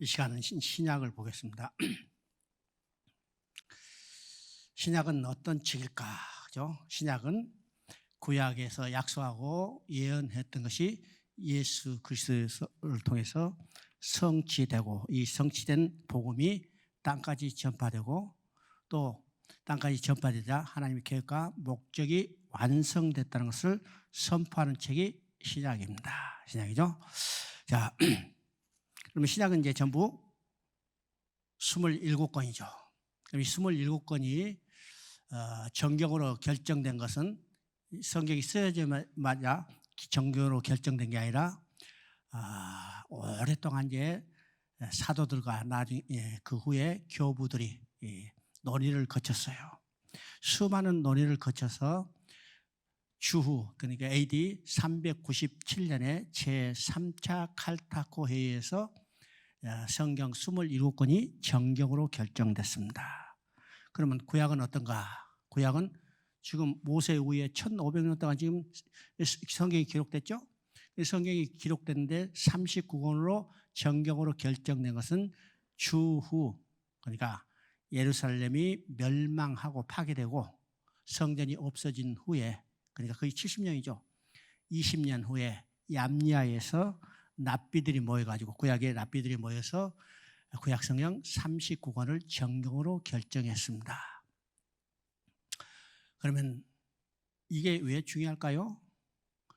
이 시간은 신약을 보겠습니다. 신약은 어떤 책일까? 그죠? 신약은 구약에서 약속하고 예언했던 것이 예수 그리스도를 통해서 성취되고, 이 성취된 복음이 땅까지 전파되고, 또 땅까지 전파되자 하나님의 계획과 목적이 완성됐다는 것을 선포하는 책이 신약입니다. 신약이죠? 자, 그러면 신약은 이제 전부 27권이죠. 그럼 이 27권이 정경으로 결정된 것은 성경이 쓰여지자마자 정경으로 결정된 게 아니라 오랫동안 이제 사도들과 나중에 그 후에 교부들이 논의를 거쳤어요. 수많은 논의를 거쳐서 주후, 그러니까 AD 397년에 제3차 칼타코 회의에서 성경 27권이 정경으로 결정됐습니다. 그러면 구약은 어떤가? 구약은 지금 모세 후에 1500년 동안 지금 성경이 기록됐죠? 성경이 기록됐는데 39권으로 정경으로 결정된 것은 주후, 그러니까 예루살렘이 멸망하고 파괴되고 성전이 없어진 후에, 그러니까 거의 70년이죠. 20년 후에 얌리아에서 납비들이 모여가지고, 구약의 납비들이 모여서 구약 성경 39권을 정경으로 결정했습니다. 그러면 이게 왜 중요할까요?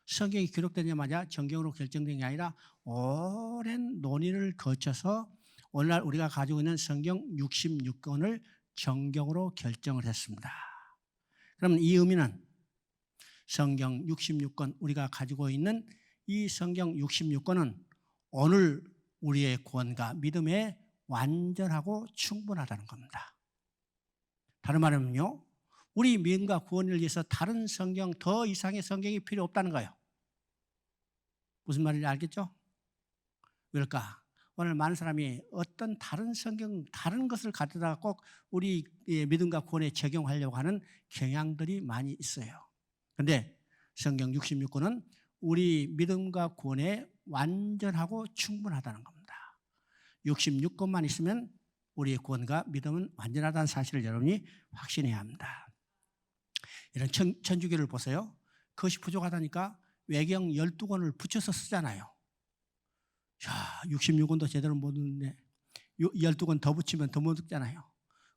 성경이 기록되자마자 정경으로 결정된 게 아니라 오랜 논의를 거쳐서 오늘날 우리가 가지고 있는 성경 66권을 정경으로 결정을 했습니다. 그러면 이 의미는 성경 66권, 우리가 가지고 있는 이 성경 66권은 오늘 우리의 구원과 믿음에 완전하고 충분하다는 겁니다. 다른 말은요, 우리 믿음과 구원을 위해서 다른 성경, 더 이상의 성경이 필요 없다는 거예요. 무슨 말인지 알겠죠? 왜일까? 오늘 많은 사람이 어떤 다른 성경, 다른 것을 가져다가 꼭 우리 믿음과 구원에 적용하려고 하는 경향들이 많이 있어요. 그런데 성경 66권은 우리 믿음과 구원에 완전하고 충분하다는 겁니다. 66권만 있으면 우리의 구원과 믿음은 완전하다는 사실을 여러분이 확신해야 합니다. 이런 천주교를 보세요. 그것이 부족하다니까 외경 12권을 붙여서 쓰잖아요. 야, 66권도 제대로 못 읽네. 12권 더 붙이면 더 못 읽잖아요.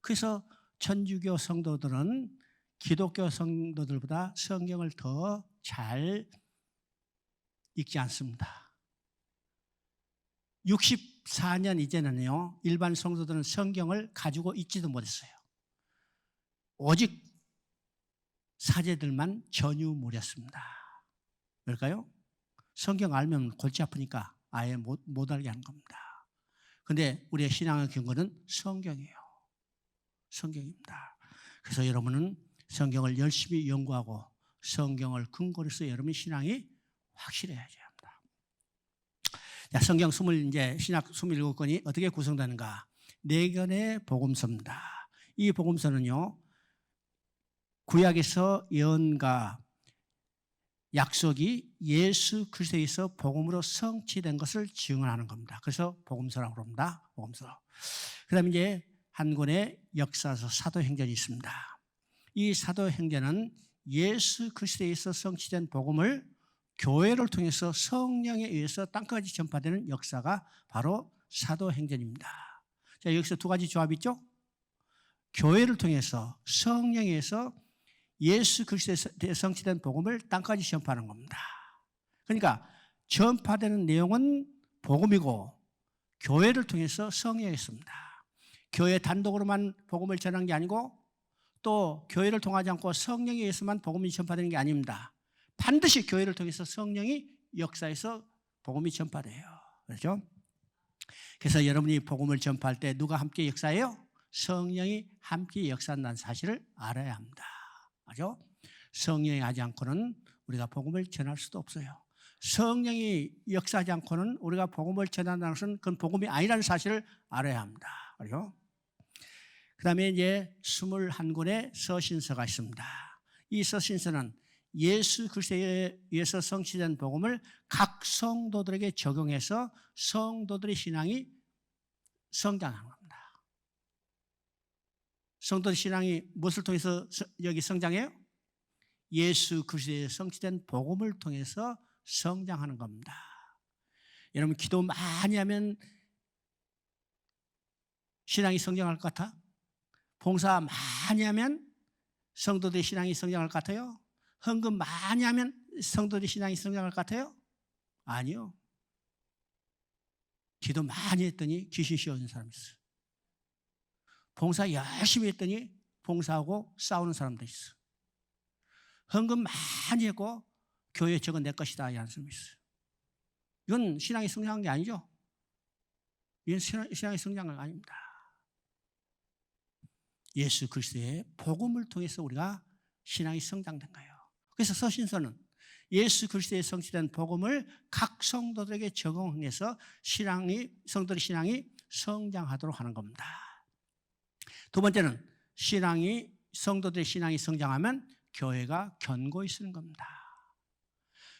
그래서 천주교 성도들은 기독교 성도들보다 성경을 더 잘 읽지 않습니다. 64년 이제는요, 일반 성도들은 성경을 가지고 있지도 못했어요. 오직 사제들만 전유물이었습니다. 왜일까요? 성경 알면 골치 아프니까 아예 못 알게 하는 겁니다. 그런데 우리의 신앙의 근거는 성경이에요. 성경입니다. 그래서 여러분은 성경을 열심히 연구하고 성경을 근거로 해서 여러분의 신앙이 확실해야지 합니다. 자, 성경 신약 27권이 어떻게 구성되는가? 4권의 복음서입니다. 이 복음서는요, 구약에서 예언과 약속이 예수 그리스도에서 복음으로 성취된 것을 증언하는 겁니다. 그래서 복음서라고 합니다. 복음서. 그다음에 이제 한 권의 역사서 사도행전이 있습니다. 이 사도행전은 예수 그리스도에서 성취된 복음을 교회를 통해서 성령에 의해서 땅까지 전파되는 역사가 바로 사도행전입니다. 자, 여기서 두 가지 조합이 있죠? 교회를 통해서 성령에 의해서 예수 그리스도에 성취된 복음을 땅까지 전파하는 겁니다. 그러니까 전파되는 내용은 복음이고 교회를 통해서 성령이 있습니다. 교회 단독으로만 복음을 전한 게 아니고 또 교회를 통하지 않고 성령에 의해서만 복음이 전파되는 게 아닙니다. 반드시 교회를 통해서 성령이 역사에서 복음이 전파돼요. 그렇죠? 그래서 여러분이 복음을 전파할 때 누가 함께 역사해요? 성령이 함께 역사한다는 사실을 알아야 합니다. 맞죠? 성령이 하지 않고는 우리가 복음을 전할 수도 없어요. 성령이 역사하지 않고는 우리가 복음을 전한다는 것은 그건 복음이 아니라는 사실을 알아야 합니다. 그렇죠? 그 다음에 이제 21권의 서신서가 있습니다. 이 서신서는 예수 그리스도에 의해서 성취된 복음을 각 성도들에게 적용해서 성도들의 신앙이 성장하는 겁니다. 성도의 신앙이 무엇을 통해서 여기 성장해요? 예수 그리스도의 성취된 복음을 통해서 성장하는 겁니다. 여러분 기도 많이 하면 신앙이 성장할 것 같아? 봉사 많이 하면 성도들의 신앙이 성장할 것 같아요? 헌금 많이 하면 성도들의 신앙이 성장할 것 같아요? 아니요. 기도 많이 했더니 귀신 씌워진 사람이 있어요. 봉사 열심히 했더니 봉사하고 싸우는 사람도 있어. 헌금 많이 했고 교회 저건 내 것이다 이하는 사람이 있어요. 이건 신앙이 성장한 게 아니죠. 이건 신앙이 성장한 게 아닙니다. 예수 그리스도의 복음을 통해서 우리가 신앙이 성장된 거예요. 그래서 서신서는 예수 그리스도의 성취된 복음을 각 성도들에게 적용해서 성도의 신앙이 성장하도록 하는 겁니다. 두 번째는 성도들의 신앙이 성장하면 교회가 견고히 쓰는 겁니다.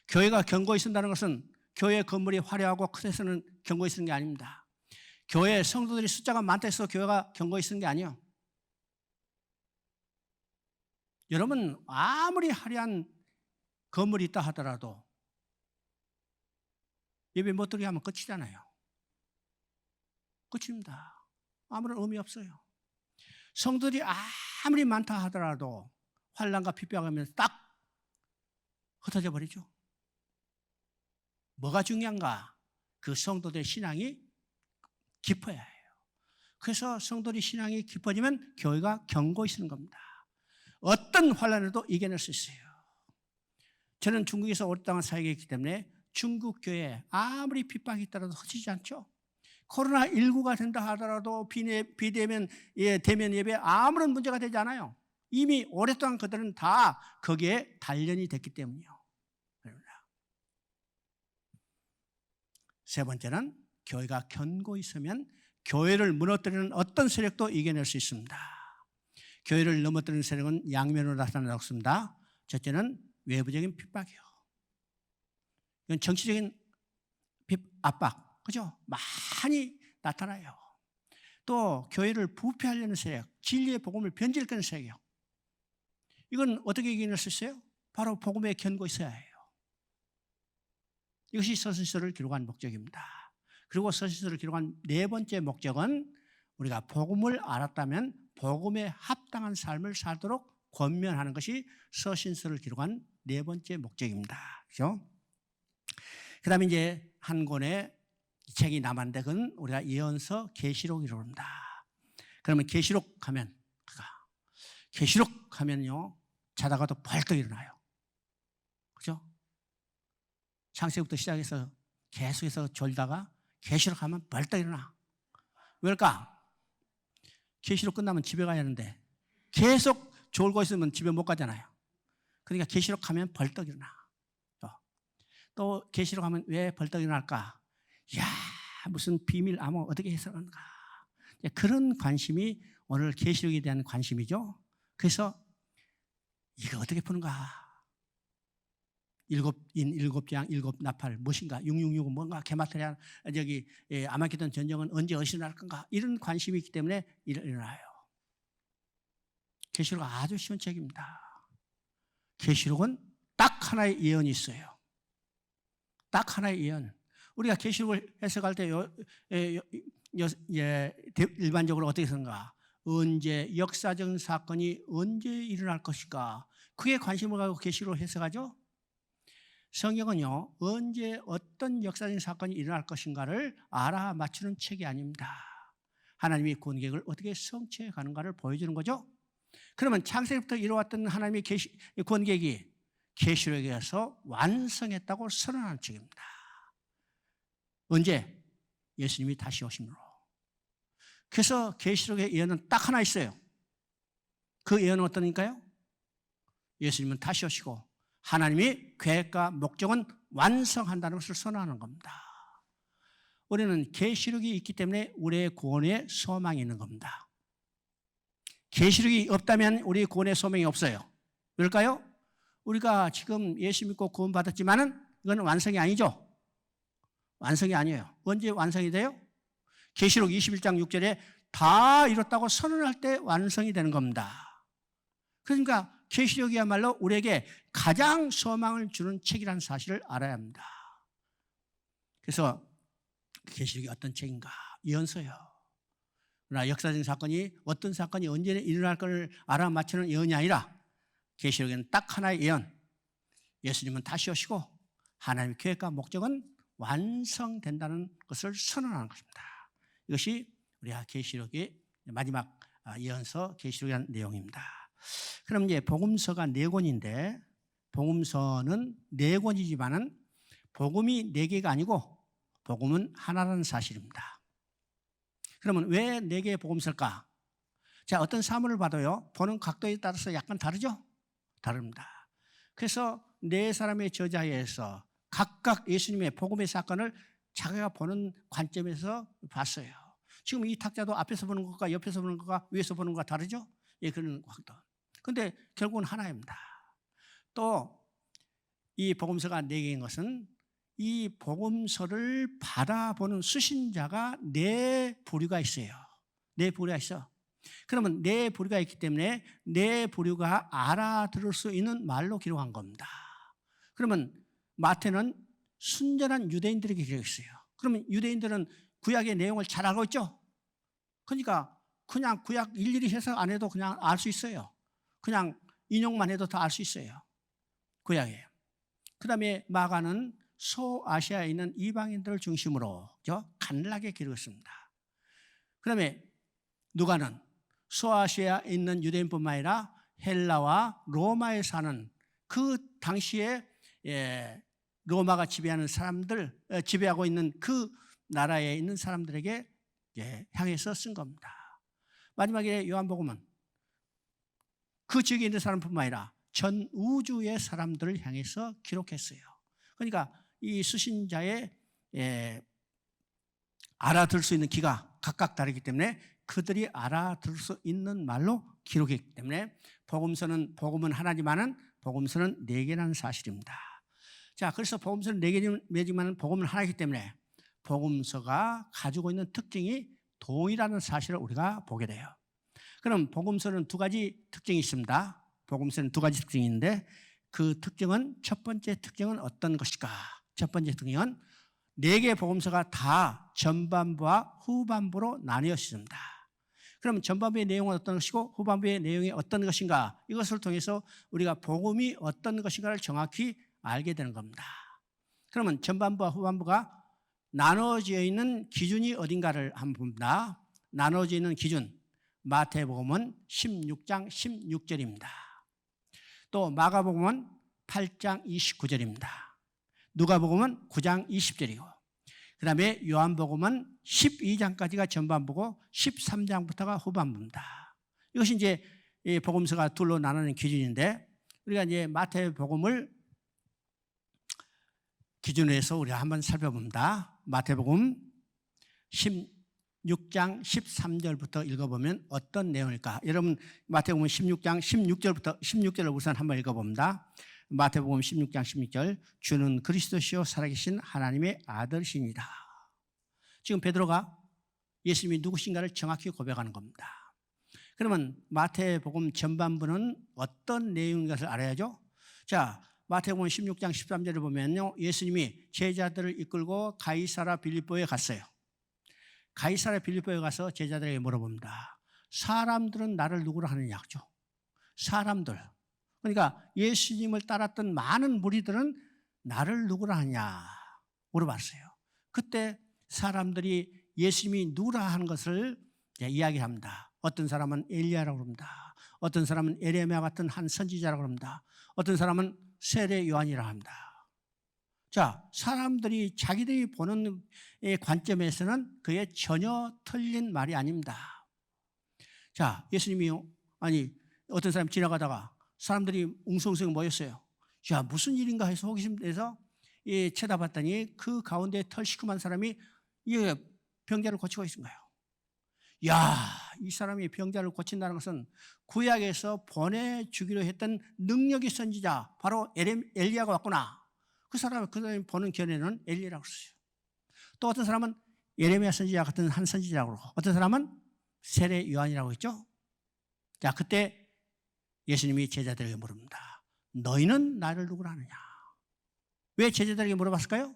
교회가 견고히 쓴다는 것은 교회 건물이 화려하고 크대서는 견고히 쓰는 게 아닙니다. 교회 성도들이 숫자가 많다 해서 교회가 견고히 쓰는 게 아니에요. 여러분 아무리 화려한 건물이 있다 하더라도 예배 못 드리게 하면 끝이잖아요. 끝입니다. 아무런 의미 없어요. 성도들이 아무리 많다 하더라도 환난과 핍박하면서 딱 흩어져 버리죠. 뭐가 중요한가? 그 성도들의 신앙이 깊어야 해요. 그래서 성도들의 신앙이 깊어지면 교회가 견고히 쓰는 겁니다. 어떤 환난에도 이겨낼 수 있어요. 저는 중국에서 오랫동안 사역했기 때문에 중국 교회 아무리 핍박이 있더라도 흩어지지 않죠. 코로나19가 된다 하더라도 비대면 대면 예배 아무런 문제가 되지 않아요. 이미 오랫동안 그들은 다 거기에 단련이 됐기 때문이요. 세 번째는 교회가 견고히 서면 교회를 무너뜨리는 어떤 세력도 이겨낼 수 있습니다. 교회를 넘어뜨리는 세력은 양면으로 나타난다고 했습니다. 첫째는 외부적인 핍박이요. 이건 정치적인 압박, 그죠? 많이 나타나요. 또 교회를 부패하려는 세력, 진리의 복음을 변질하는 세력이요. 이건 어떻게 이겨낼 수 있어요? 바로 복음에 견고히 서야 해요. 이것이 서신서를 기록한 목적입니다. 그리고 서신서를 기록한 네 번째 목적은 우리가 복음을 알았다면 복음에 합당한 삶을 살도록 권면하는 것이 서신서를 기록한 네 번째 목적입니다. 그렇죠? 그 다음에 이제 한 권의 책이 남았는데 그건 우리가 예언서 계시록이라고 합니다. 그러면 계시록 하면요 자다가도 벌떡 일어나요. 그죠? 창세기부터 시작해서 계속해서 졸다가 계시록 하면 벌떡 일어나. 왜일까? 계시록 끝나면 집에 가야 하는데 계속 졸고 있으면 집에 못 가잖아요. 그러니까 계시록 하면 벌떡 일어나. 또 계시록 하면 왜 벌떡 일어날까? 야, 무슨 비밀 암호 어떻게 해석하는가? 그런 관심이 오늘 계시록에 대한 관심이죠. 그래서 이거 어떻게 푸는가? 7인 7장 7나팔 무엇인가? 666은 뭔가? 게마트리아 아마겟돈 전쟁은 언제 어디서 날 건가? 이런 관심이 있기 때문에 일어나요. 계시록은 아주 쉬운 책입니다. 계시록은 딱 하나의 예언이 있어요. 딱 하나의 예언. 우리가 계시록을 해석할 때 일반적으로 어떻게 쓰는가? 언제 역사적인 사건이 언제 일어날 것인가? 그게 관심을 가지고 계시록을 해석하죠. 성경은요 언제 어떤 역사적인 사건이 일어날 것인가를 알아맞추는 책이 아닙니다. 하나님이 구원 계획을 어떻게 성취해 가는가를 보여주는 거죠. 그러면 창세기부터 이루어왔던 하나님의 구원 계획이 계시록에서 완성했다고 선언하는 책입니다. 언제? 예수님이 다시 오심으로. 그래서 계시록의 예언은 딱 하나 있어요. 그 예언은 어떠니까요? 예수님은 다시 오시고 하나님이 계획과 목적은 완성한다는 것을 선언하는 겁니다. 우리는 계시록이 있기 때문에 우리의 구원에 소망이 있는 겁니다. 계시록이 없다면 우리의 구원에 소망이 없어요. 왜일까요? 우리가 지금 예수 믿고 구원 받았지만은 이건 완성이 아니죠. 완성이 아니에요. 언제 완성이 돼요? 계시록 21장 6절에 다 이뤘다고 선언할 때 완성이 되는 겁니다. 그러니까 계시록이야말로 우리에게 가장 소망을 주는 책이라는 사실을 알아야 합니다. 그래서 계시록이 어떤 책인가? 예언서요. 그러나 역사적인 사건이 어떤 사건이 언제 일어날 것을 알아맞히는 예언이 아니라 계시록에는 딱 하나의 예언. 예수님은 다시 오시고 하나님의 계획과 목적은 완성된다는 것을 선언하는 것입니다. 이것이 우리가 계시록의 마지막 예언서 계시록이라는 내용입니다. 그럼 이제 복음서가 4권인데 복음서는 4권이지만은 복음이 4개가 아니고 복음은 하나라는 사실입니다. 그러면 왜 4개의 복음서일까? 자, 어떤 사물을 봐도요, 보는 각도에 따라서 약간 다르죠? 다릅니다. 그래서 4사람의 저자에서 각각 예수님의 복음의 사건을 자기가 보는 관점에서 봤어요. 지금 이 탁자도 앞에서 보는 것과 옆에서 보는 것과 위에서 보는 것과 다르죠? 예, 그런 각도. 근데 결국은 하나입니다. 또 이 복음서가 4개인 것은 이 복음서를 받아보는 수신자가 4부류가 있어요. 4부류가 있어. 그러면 4부류가 있기 때문에 4부류가 알아들을 수 있는 말로 기록한 겁니다. 그러면 마태는 순전한 유대인들에게 기록했어요. 그러면 유대인들은 구약의 내용을 잘 알고 있죠? 그러니까 그냥 구약 일일이 해석 안 해도 그냥 알 수 있어요. 그냥 인용만 해도 다 알 수 있어요. 구약에. 그 다음에 마가는 소아시아에 있는 이방인들을 중심으로 간략하게 기록했습니다. 그 다음에 누가는 소아시아에 있는 유대인뿐만 아니라 헬라와 로마에 사는 그 당시에 로마가 지배하는 사람들, 지배하고 있는 그 나라에 있는 사람들에게 향해서 쓴 겁니다. 마지막에 요한복음은 그 지역에 있는 사람뿐만 아니라 전 우주의 사람들을 향해서 기록했어요. 그러니까 이 수신자의 알아들 수 있는 귀가 각각 다르기 때문에 그들이 알아들 수 있는 말로 기록했기 때문에 복음은 하나지만은 복음서는 4개라는 사실입니다. 자, 그래서 복음서는 4개지만 복음은 하나이기 때문에 복음서가 가지고 있는 특징이 동일하는 사실을 우리가 보게 돼요. 그럼 복음서는 2가지 특징이 있습니다. 복음서는 2가지 특징이 있는데 그 특징은 첫 번째 특징은 어떤 것일까? 첫 번째 특징은 4개의 복음서가 다 전반부와 후반부로 나뉘어 있습니다. 그럼 전반부의 내용은 어떤 것이고 후반부의 내용이 어떤 것인가? 이것을 통해서 우리가 복음이 어떤 것인가를 정확히 알게 되는 겁니다. 그러면 전반부와 후반부가 나눠져 있는 기준이 어딘가를 한번 봅니다. 나눠져 있는 기준, 마태복음은 16장 16절입니다. 또 마가복음은 8장 29절입니다. 누가복음은 9장 20절이고 그 다음에 요한복음은 12장까지가 전반부고 13장부터가 후반부입니다. 이것이 이제 복음서가 둘로 나누는 기준인데 우리가 이제 마태복음을 기준으로 해서 우리가 한번 살펴봅니다. 마태복음 16장 13절부터 읽어보면 어떤 내용일까? 여러분 마태복음 16장 16절을 우선 한번 읽어봅니다. 마태복음 16장 16절 주는 그리스도시요 살아계신 하나님의 아들이시니라. 지금 베드로가 예수님이 누구신가를 정확히 고백하는 겁니다. 그러면 마태복음 전반부는 어떤 내용인 것을 알아야죠. 자, 마태복음 16장 13절을 보면요, 예수님이 제자들을 이끌고 가이사랴 빌립보에 갔어요. 가이사랴 빌립보에 가서 제자들에게 물어봅니다. 사람들은 나를 누구로 하느냐죠. 사람들. 그러니까 예수님을 따랐던 많은 무리들은 나를 누구라 하냐 물어봤어요. 그때 사람들이 예수님이 누구라 하는 것을 이야기합니다. 어떤 사람은 엘리야라고 합니다. 어떤 사람은 에레미야 같은 한 선지자라고 합니다. 어떤 사람은 세례 요한이라고 합니다. 자, 사람들이 자기들이 보는 관점에서는 그게 전혀 틀린 말이 아닙니다. 자, 예수님이 어떤 사람이 지나가다가 사람들이 웅성웅성 모였어요. 야, 무슨 일인가 해서 호기심 내서 쳐다봤더니 그 가운데 털시큼한 사람이 병자를 고치고 있는 거예요. 야, 이 사람이 병자를 고친다는 것은 구약에서 보내주기로 했던 능력의 선지자 바로 엘리야가 왔구나. 그 사람이 보는 견해는 엘리야라고 했어요. 또 어떤 사람은 예레미야 선지자 같은 한 선지자라고 그러고 어떤 사람은 세례 요한이라고 했죠. 자, 그때 예수님이 제자들에게 물습니다. 너희는 나를 누구라 하느냐? 왜 제자들에게 물어봤을까요?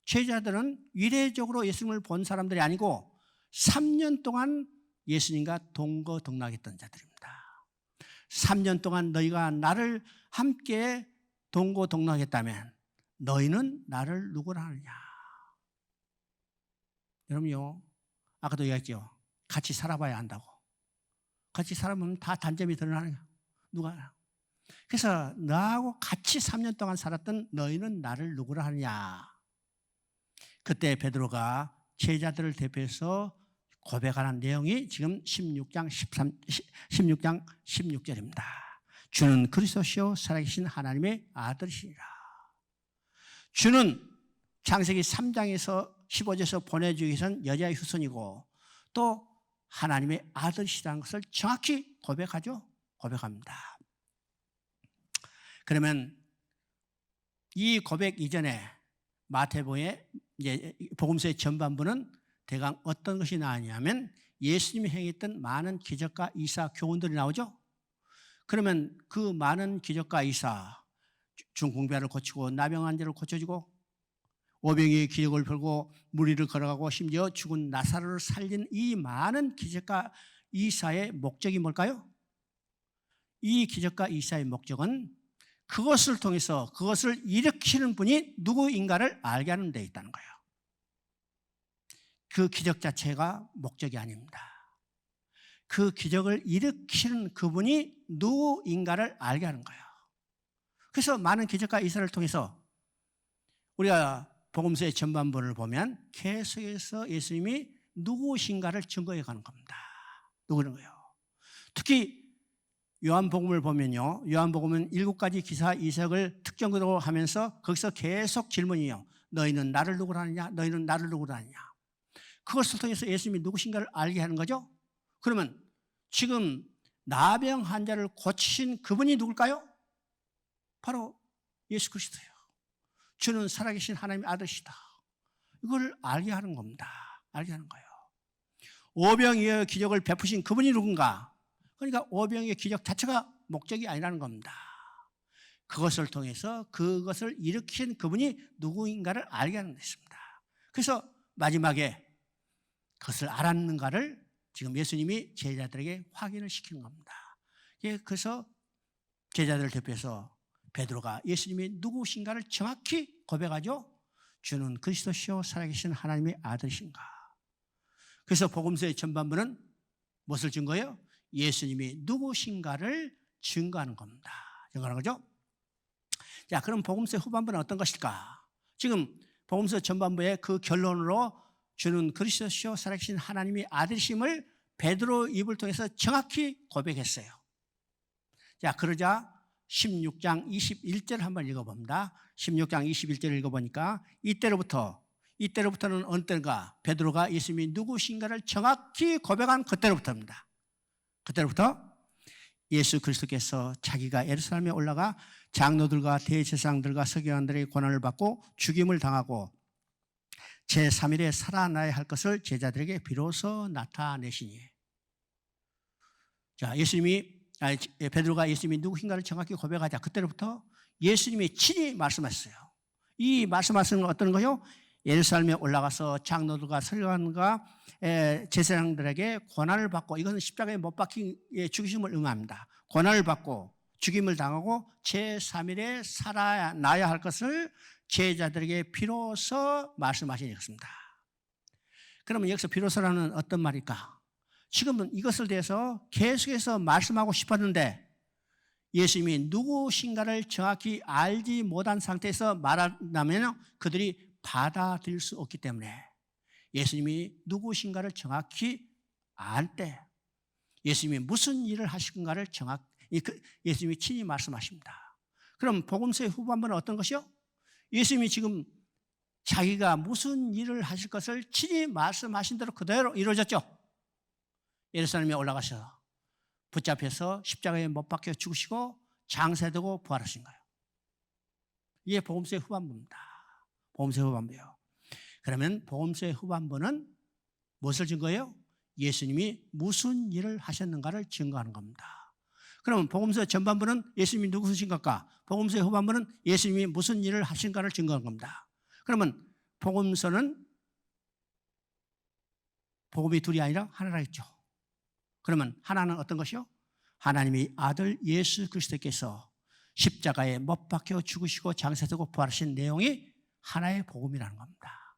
제자들은 이례적으로 예수님을 본 사람들이 아니고 3년 동안 예수님과 동거동락했던 자들입니다. 3년 동안 너희가 나를 함께 동거동락했다면 너희는 나를 누구라 하느냐? 여러분요, 아까도 얘기했죠. 같이 살아봐야 한다고. 같이 살아보면 다 단점이 드러나는 거야. 누가? 그래서 나하고 같이 3년 동안 살았던 너희는 나를 누구라 하느냐? 그때 베드로가 제자들을 대표해서 고백하는 내용이 지금 16장 16절입니다. 주는 그리스도시요 살아계신 하나님의 아들이시니라. 주는 창세기 3장에서 15절에서 보내주기 위해서는 여자의 후손이고 또 하나님의 아들이시라는 것을 정확히 고백하죠. 고백합니다. 그러면 이 고백 이전에 마태복음의 이제 복음서의 전반부는 대강 어떤 것이 나왔냐면 예수님이 행했던 많은 기적과 이사 교훈들이 나오죠. 그러면 그 많은 기적과 이사, 중풍병을 고치고 나병 환자를 고쳐주고 오병이의 기적을 펴고 무리를 걸어가고 심지어 죽은 나사로를 살린 이 많은 기적과 이사의 목적이 뭘까요? 이 기적과 이사의 목적은 그것을 통해서 그것을 일으키는 분이 누구인가를 알게 하는 데 있다는 거예요. 그 기적 자체가 목적이 아닙니다. 그 기적을 일으키는 그분이 누구인가를 알게 하는 거예요. 그래서 많은 기적과 이사를 통해서 우리가 복음서의 전반부를 보면 계속해서 예수님이 누구신가를 증거해 가는 겁니다. 누구는 거예요. 특히 요한복음을 보면요. 요한복음은 7가지 기사 이적을 특정으로 하면서 거기서 계속 질문이에요. 너희는 나를 누구라 하느냐? 너희는 나를 누구라 하느냐? 그것을 통해서 예수님이 누구신가를 알게 하는 거죠. 그러면 지금 나병 환자를 고치신 그분이 누굴까요? 바로 예수 그리스도예요. 주는 살아계신 하나님의 아들이시다. 이걸 알게 하는 겁니다. 알게 하는 거예요. 오병이어의 기적을 베푸신 그분이 누군가? 그러니까 오병이어의 기적 자체가 목적이 아니라는 겁니다. 그것을 통해서 그것을 일으킨 그분이 누구인가를 알게 하는 것입니다. 그래서 마지막에 그것을 알았는가를 지금 예수님이 제자들에게 확인을 시키는 겁니다. 그래서 제자들을 대표해서 베드로가 예수님이 누구신가를 정확히 고백하죠. 주는 그리스도시요 살아계신 하나님의 아들이신가. 그래서 복음서의 전반부는 무엇을 증거해요? 예수님이 누구신가를 증거하는 겁니다. 증거하는 거죠. 자, 그럼 복음서의 후반부는 어떤 것일까? 지금 복음서 전반부의 그 결론으로 주는 그리스도시요 살아계신 하나님의 아들이심을 베드로 입을 통해서 정확히 고백했어요. 자, 그러자 16장 21절 한번 읽어봅니다. 16장 21절 읽어보니까 이때로부터는 어느 때인가? 베드로가 예수님이 누구신가를 정확히 고백한 그때로부터입니다. 그때로부터 예수 그리스도께서 자기가 예루살렘에 올라가 장로들과 대제사장들과 서기관들의 고난을 받고 죽임을 당하고 제3일에 살아나야 할 것을 제자들에게 비로소 나타내시니. 자, 베드로가 예수님이 누구인가를 정확히 고백하자 그때로부터 예수님이 친히 말씀하셨어요. 이 말씀하시는 건 어떤 거요? 예루살렘에 올라가서 장로들과 서기관과 제사장들에게 고난을 받고, 이것은 십자가에 못 박힌 죽으심을 응합니다. 고난을 받고 죽임을 당하고 제3일에 살아나야 할 것을 제자들에게 비로소 말씀하신 것입니다. 그러면 여기서 비로소라는 어떤 말일까? 지금은 이것을 대해서 계속해서 말씀하고 싶었는데 예수님이 누구신가를 정확히 알지 못한 상태에서 말한다면 그들이 받아들일 수 없기 때문에 예수님이 누구신가를 정확히 알 때 예수님이 무슨 일을 하실 건가를 정확히 예수님이 친히 말씀하십니다. 그럼 복음서의 후반부는 어떤 것이요? 예수님이 지금 자기가 무슨 일을 하실 것을 친히 말씀하신 대로 그대로 이루어졌죠. 예루살렘에 올라가셔서 붙잡혀서 십자가에 못 박혀 죽으시고 장사되고 부활하신 거예요. 이게 복음서의 후반부입니다. 복음서의 후반부예요. 그러면 복음서의 후반부는 무엇을 증거해요? 예수님이 무슨 일을 하셨는가를 증거하는 겁니다. 그러면 복음서 전반부는 예수님이 누구신 것과 복음서의 후반부는 예수님이 무슨 일을 하신가를 증거하는 겁니다. 그러면 복음서는 복음이 둘이 아니라 하나라 했죠. 그러면 하나는 어떤 것이요? 하나님의 아들 예수 그리스도께서 십자가에 못 박혀 죽으시고 장사되고 부활하신 내용이 하나의 복음이라는 겁니다.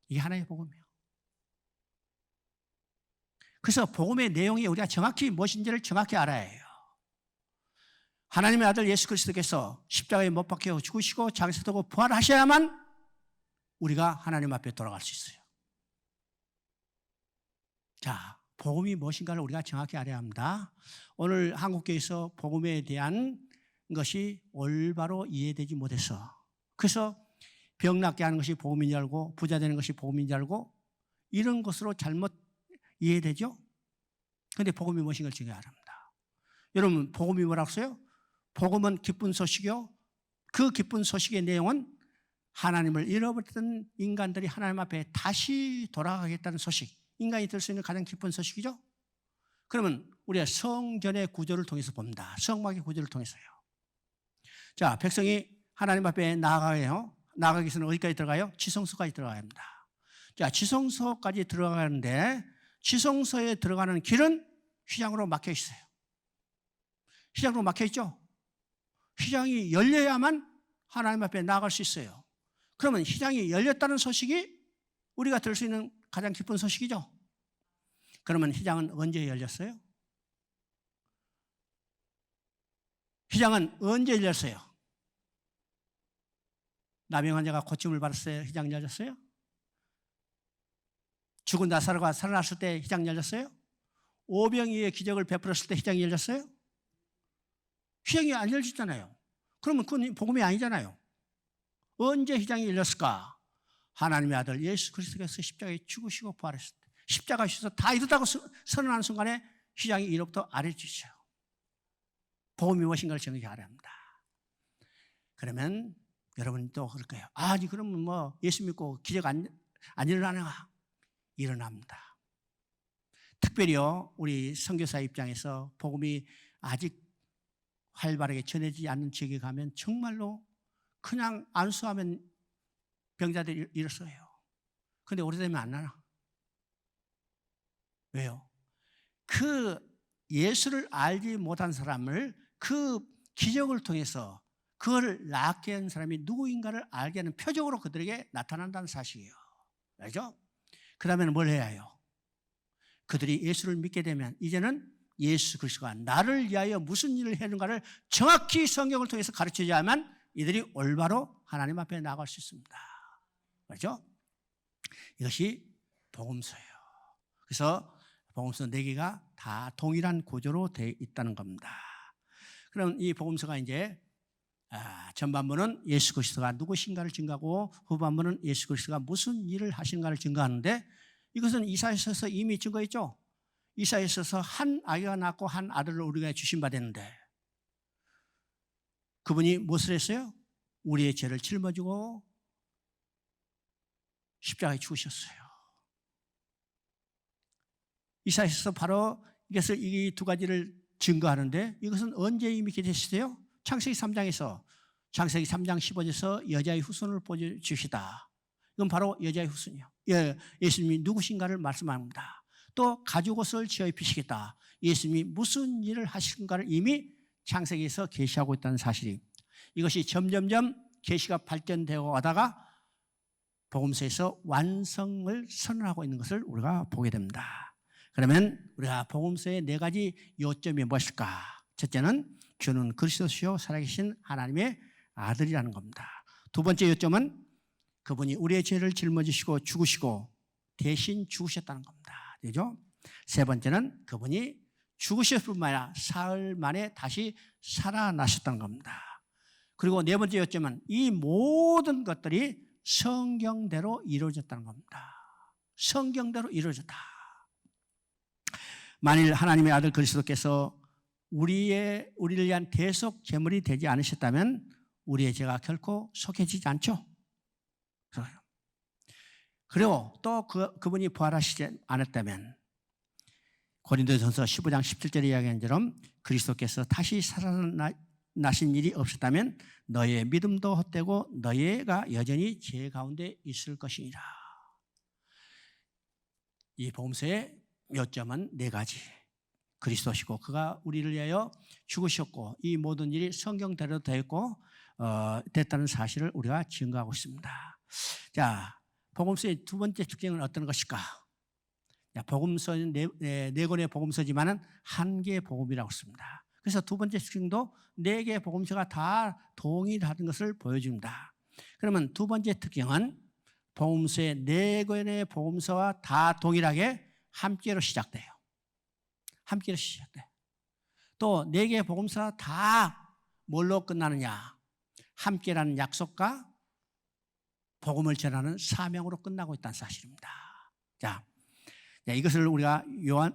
이게 하나의 복음이에요. 그래서 복음의 내용이 우리가 정확히 무엇인지를 정확히 알아야 해요. 하나님의 아들 예수 그리스도께서 십자가에 못 박혀 죽으시고 장사되고 부활하셔야만 우리가 하나님 앞에 돌아갈 수 있어요. 자, 복음이 무엇인가를 우리가 정확히 알아야 합니다. 오늘 한국교회에서 복음에 대한 것이 올바로 이해되지 못해서, 그래서 병 낫게 하는 것이 복음인 줄 알고 부자 되는 것이 복음인 줄 알고 이런 것으로 잘못 이해되죠? 그런데 복음이 무엇인가를 정해야 합니다. 여러분, 복음이 뭐라고 써요? 복음은 기쁜 소식이요. 그 기쁜 소식의 내용은 하나님을 잃어버렸던 인간들이 하나님 앞에 다시 돌아가겠다는 소식, 인간이 들 수 있는 가장 기쁜 소식이죠. 그러면 우리가 성전의 구조를 통해서 봅니다. 성막의 구조를 통해서요. 자, 백성이 하나님 앞에 나아가요. 나아가기 위해서는 어디까지 들어가요? 지성소까지 들어가야 합니다. 자, 지성소까지 들어가는데 지성소에 들어가는 길은 휘장으로 막혀 있어요. 휘장으로 막혀 있죠. 휘장이 열려야만 하나님 앞에 나아갈 수 있어요. 그러면 휘장이 열렸다는 소식이 우리가 들을 수 있는 가장 기쁜 소식이죠. 그러면 휘장은 언제 열렸어요? 휘장은 언제 열렸어요? 나병 환자가 고침을 받았을 때 휘장 열렸어요? 죽은 나사로가 살아났을 때 휘장 열렸어요? 오병이의 기적을 베풀었을 때 휘장이 열렸어요? 휘장이 안 열렸잖아요. 그러면 그건 복음이 아니잖아요. 언제 휘장이 열렸을까? 하나님의 아들 예수 그리스도께서 십자가에 죽으시고 부활했을 때, 십자가에 주셔서 다 이루다고 선언하는 순간에 휘장이 이로부터 아래지죠. 복음이 무엇인가를 정확히 알아야 합니다. 그러면 여러분이 또 그럴 거예요. 아니 그러면 뭐 예수 믿고 기적 안 일어나나? 일어납니다. 특별히요, 우리 선교사 입장에서 복음이 아직 활발하게 전해지지 않는 지역에 가면 정말로 그냥 안수하면 병자들이 일어서요. 그런데 오래되면 안 나나. 왜요? 그 예수를 알지 못한 사람을 그 기적을 통해서 그걸 낫게 한 사람이 누구인가를 알게 하는 표적으로 그들에게 나타난다는 사실이에요. 알죠? 그 다음에는 뭘 해야 해요? 그들이 예수를 믿게 되면 이제는 예수 그리스도가 나를 위하여 무슨 일을 하는가를 정확히 성경을 통해서 가르쳐야만 이들이 올바로 하나님 앞에 나아갈 수 있습니다. 그렇죠? 이것이 복음서예요. 그래서 복음서 4개가 다 동일한 구조로 되어 있다는 겁니다. 그럼 이 복음서가 이제 전반부는 예수 그리스도가 누구신가를 증거하고 후반부는 예수 그리스도가 무슨 일을 하신가를 증거하는데, 이것은 이사야서에서 이미 증거했죠. 이사야서에서 한 아기가 낳고 한 아들을 우리가 주신 바 됐는데 그분이 무엇을 했어요? 우리의 죄를 짊어지고 십자가에 죽으셨어요. 이사야서에서 바로 이것을 이 두 가지를 증거하는데, 이것은 언제 이미 기대했어요? 창세기 3장에서, 창세기 3장 15절에서 여자의 후손을 보여주시다. 이건 바로 여자의 후손이요. 예수님이 누구신가를 말씀합니다. 또 가죽옷을 지어 입히시겠다. 예수님이 무슨 일을 하실까를 이미 창세기에서 계시하고 있다는 사실이, 이것이 점점점 계시가 발전되어 가다가 복음서에서 완성을 선언하고 있는 것을 우리가 보게 됩니다. 그러면 우리가 복음서의 4가지 요점이 무엇일까? 첫째는 주는 그리스도시요 살아계신 하나님의 아들이라는 겁니다. 두 번째 요점은 그분이 우리의 죄를 짊어지시고 죽으시고 대신 죽으셨다는 겁니다. 그죠? 세 번째는 그분이 죽으셨을 뿐만 아니라 사흘 만에 다시 살아나셨다는 겁니다. 그리고 네 번째 요점은 이 모든 것들이 성경대로 이루어졌다는 겁니다. 성경대로 이루어졌다. 만일 하나님의 아들 그리스도께서 우리를 위한 대속 제물이 되지 않으셨다면 우리의 죄가 결코 속해지지 않죠. 그리고 또 그분이 부활하시지 않았다면 고린도전서 15장 17절에 이야기한 것처럼 그리스도께서 다시 살아나신 일이 없었다면 너의 믿음도 헛되고 너희가 여전히 죄 가운데 있을 것이니라. 이 복음서의 요점은 네 가지. 그리스도시고 그가 우리를 위하여 죽으셨고 이 모든 일이 성경대로 되었고 됐다는 사실을 우리가 증거하고 있습니다. 자, 복음서의 두 번째 특징은 어떤 것일까? 복음서는 네 권의 복음서지만은 한 개의 복음이라고 했습니다. 그래서 두 번째 특징도 네 개의 복음서가 다 동일하다는 것을 보여줍니다. 그러면 두 번째 특징은 복음서의 네 권의 복음서와 다 동일하게 함께로 시작돼요. 함께로 시작돼요. 또 네 개의 복음서가 다 뭘로 끝나느냐? 함께라는 약속과 복음을 전하는 사명으로 끝나고 있다는 사실입니다. 자, 이것을 우리가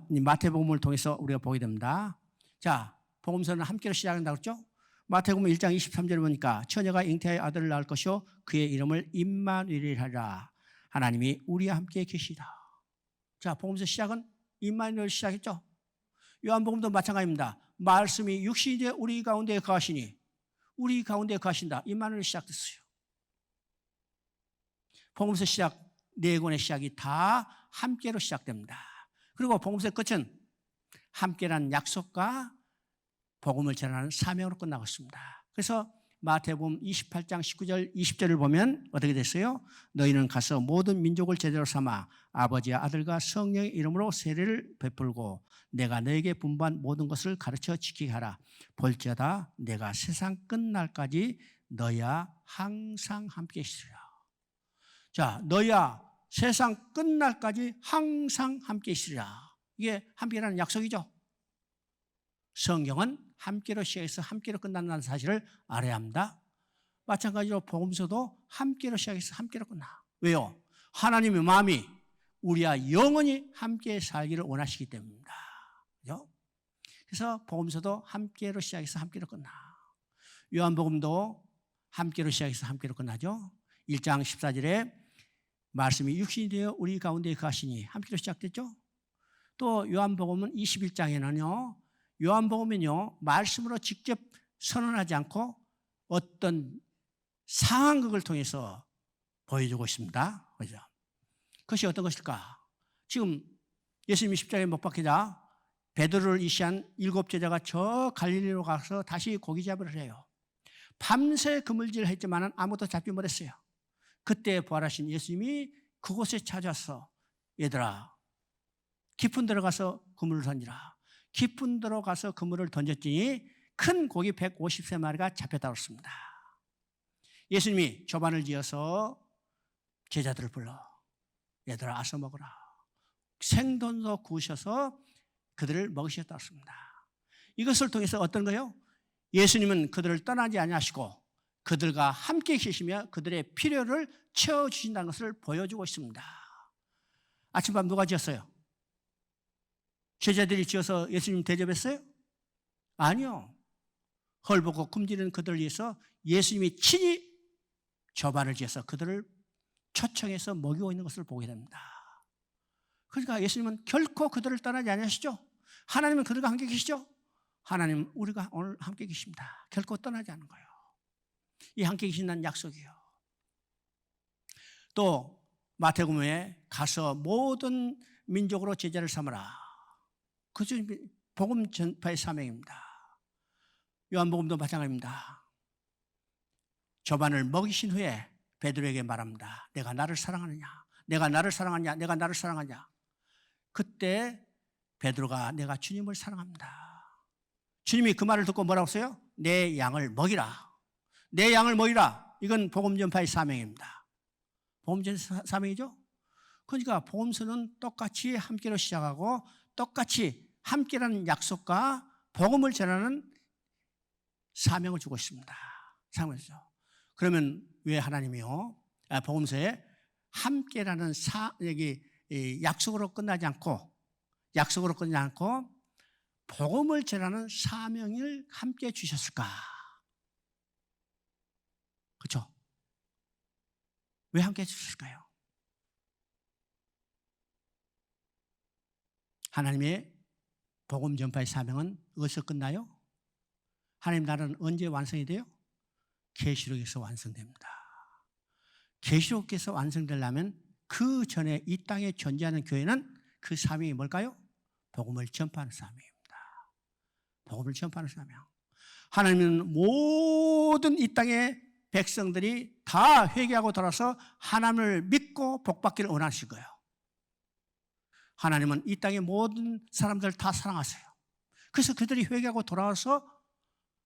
마태복음을 통해서 우리가 보게 됩니다. 자, 복음서는 함께로 시작한다고 했죠? 마태복음 1장 23절을 보니까 처녀가 잉태하여 아들을 낳을 것이요 그의 이름을 임마누엘이라 하리라. 하나님이 우리와 함께 계시다. 자, 복음서 시작은 임마누엘 시작했죠? 요한복음도 마찬가지입니다. 말씀이 육신이 되어 우리 가운데 거하시니 우리 가운데 거하신다. 임마누엘 시작됐어요. 복음서 시작, 네 권의 시작이 다 함께로 시작됩니다. 그리고 복음서의 끝은 함께라는 약속과 복음을 전하는 사명으로 끝나고 있습니다. 그래서 마태복음 28장 19절 20절을 보면 어떻게 됐어요? 너희는 가서 모든 민족을 제대로 삼아 아버지와 아들과 성령의 이름으로 세례를 베풀고 내가 너에게 분부한 모든 것을 가르쳐 지키게 하라. 볼지어다 내가 세상 끝날까지 너희와 항상 함께 있으리라. 자, 너희와 세상 끝날까지 항상 함께 있으리라. 이게 함께라는 약속이죠. 성경은 함께로 시작해서 함께로 끝난다는 사실을 알아야 합니다. 마찬가지로 복음서도 함께로 시작해서 함께로 끝나. 왜요? 하나님의 마음이 우리와 영원히 함께 살기를 원하시기 때문입니다. 그죠? 그래서 복음서도 함께로 시작해서 함께로 끝나. 요한복음도 함께로 시작해서 함께로 끝나죠. 1장 14절에 말씀이 육신이 되어 우리 가운데 거하시니 함께로 시작됐죠. 또 요한복음은 21장에는요. 요한복음은요. 말씀으로 직접 선언하지 않고 어떤 상황극을 통해서 보여주고 있습니다. 그죠? 그것이 어떤 것일까? 지금 예수님이 십자가에 못 박히자 베드로를 이시한 7 제자가 저 갈릴리로 가서 다시 고기 잡으러 해요. 밤새 그물질을 했지만 아무도 잡지 못했어요. 그때 부활하신 예수님이 그곳에 찾아서 얘들아 깊은 데로 가서 그물을 던지라. 깊은 데로 가서 그물을 던졌더니 큰 고기 150마리가 잡혔다고 했습니다. 예수님이 조반을 지어서 제자들을 불러 얘들아 아서 먹으라. 생돈도 구우셔서 그들을 먹이셨다고 했습니다. 이것을 통해서 어떤 거요? 예수님은 그들을 떠나지 아니하시고 그들과 함께 계시며 그들의 필요를 채워주신다는 것을 보여주고 있습니다. 아침밥 누가 지었어요? 제자들이 지어서 예수님 대접했어요? 아니요. 헐벗고 굶주리는 그들을 위해서 예수님이 친히 저반을 지어서 그들을 초청해서 먹이고 있는 것을 보게 됩니다. 그러니까 예수님은 결코 그들을 떠나지 아니하시죠? 하나님은 그들과 함께 계시죠? 하나님은 우리가 오늘 함께 계십니다. 결코 떠나지 않는 거예요. 이 함께 계신다는 약속이요. 또 마태복음에 가서 모든 민족으로 제자를 삼으라. 그것은 복음 전파의 사명입니다. 요한복음도 마찬가지입니다. 조반을 먹이신 후에 베드로에게 말합니다. 내가 나를 사랑하느냐? 내가 나를 사랑하냐? 내가 나를 사랑하냐? 그때 베드로가 내가 주님을 사랑합니다. 주님이 그 말을 듣고 뭐라고 했어요? 내 양을 먹이라. 내 양을 먹이라. 이건 복음 전파의 사명입니다. 복음 전파 사명이죠? 그러니까 복음서는 똑같이 함께로 시작하고 똑같이 함께라는 약속과 복음을 전하는 사명을 주고 있습니다. 사명이죠. 그러면 왜 하나님이요? 복음서에 함께라는 약속으로 끝나지 않고 복음을 전하는 사명을 함께 주셨을까? 그렇죠? 왜 함께 주셨을까요? 하나님의 복음 전파의 사명은 어디서 끝나요? 하나님 나라는 언제 완성이 돼요? 계시록에서 완성됩니다. 계시록에서 완성되려면 그 전에 이 땅에 존재하는 교회는 그 사명이 뭘까요? 복음을 전파하는 사명입니다. 복음을 전파하는 사명. 하나님은 모든 이 땅의 백성들이 다 회개하고 돌아서 하나님을 믿고 복받기를 원하실 거예요. 하나님은 이 땅의 모든 사람들 다 사랑하세요. 그래서 그들이 회개하고 돌아와서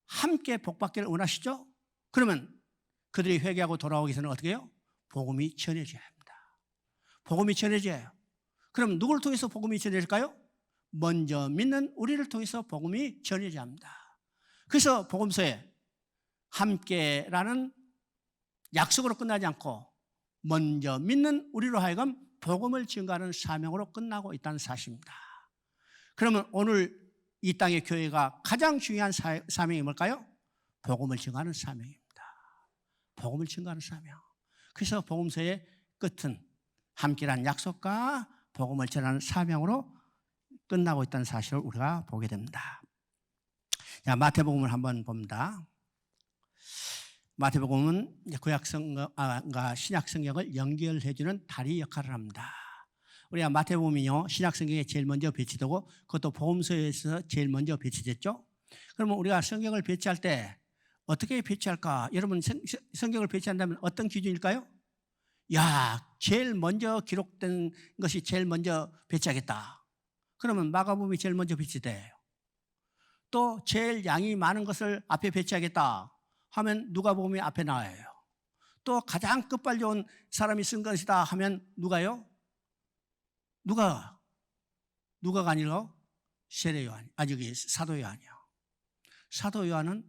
함께 복받기를 원하시죠? 그러면 그들이 회개하고 돌아오기 전에 어떻게 해요? 복음이 전해져야 합니다. 복음이 전해져야 해요. 그럼 누구를 통해서 복음이 전해질까요? 먼저 믿는 우리를 통해서 복음이 전해져야 합니다. 그래서 복음서에 함께라는 약속으로 끝나지 않고 먼저 믿는 우리로 하여금 복음을 증거하는 사명으로 끝나고 있다는 사실입니다. 그러면 오늘 이 땅의 교회가 가장 중요한 사명이 뭘까요? 복음을 증거하는 사명입니다. 복음을 증거하는 사명. 그래서 복음서의 끝은 함께라는 약속과 복음을 전하는 사명으로 끝나고 있다는 사실을 우리가 보게 됩니다. 자, 마태복음을 한번 봅니다. 마태복음은 구약성경과 신약성경을 연결해주는 다리 역할을 합니다. 우리가 마태복음이요, 신약성경에 제일 먼저 배치되고 그것도 복음서에서 제일 먼저 배치됐죠. 그러면 우리가 성경을 배치할 때 어떻게 배치할까? 여러분 성경을 배치한다면 어떤 기준일까요? 야, 제일 먼저 기록된 것이 제일 먼저 배치하겠다. 그러면 마가복음이 제일 먼저 배치돼요. 또 제일 양이 많은 것을 앞에 배치하겠다 하면 누가복음이 앞에 나와요. 또 가장 끝발이 온 사람이 쓴 것이다 하면 누가요? 누가가 아니라 세례 요한, 저기 사도 요한이요. 사도 요한은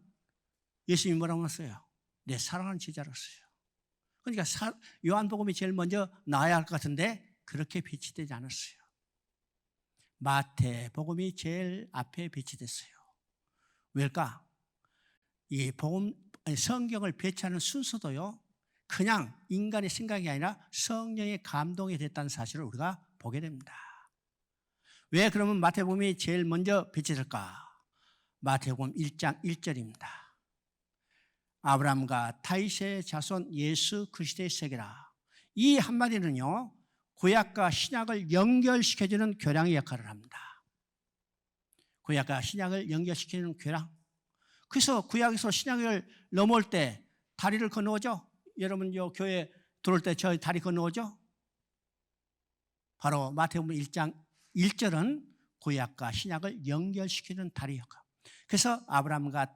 예수님이 뭐라고 했어요? 내 사랑하는 제자로서요. 그러니까 요한복음이 제일 먼저 나와야 할 것 같은데 그렇게 배치되지 않았어요. 마태복음이 제일 앞에 배치됐어요. 왜일까? 이 성경을 배치하는 순서도요, 그냥 인간의 생각이 아니라 성령의 감동이 됐다는 사실을 우리가 보게 됩니다. 왜 그러면 마태복음이 제일 먼저 배치될까? 마태복음 1장 1절입니다. 아브라함과 다윗의 자손 예수 그리스도의 세계라. 이 한마디는요, 구약과 신약을 연결시켜주는 교량의 역할을 합니다. 구약과 신약을 연결시키는 교량. 그래서 구약에서 신약을 넘어올 때 다리를 건너오죠. 여러분 교회 들어올 때 저 다리 건너오죠. 바로 마태복음 1장 1절은 구약과 신약을 연결시키는 다리 역할. 그래서 아브라함과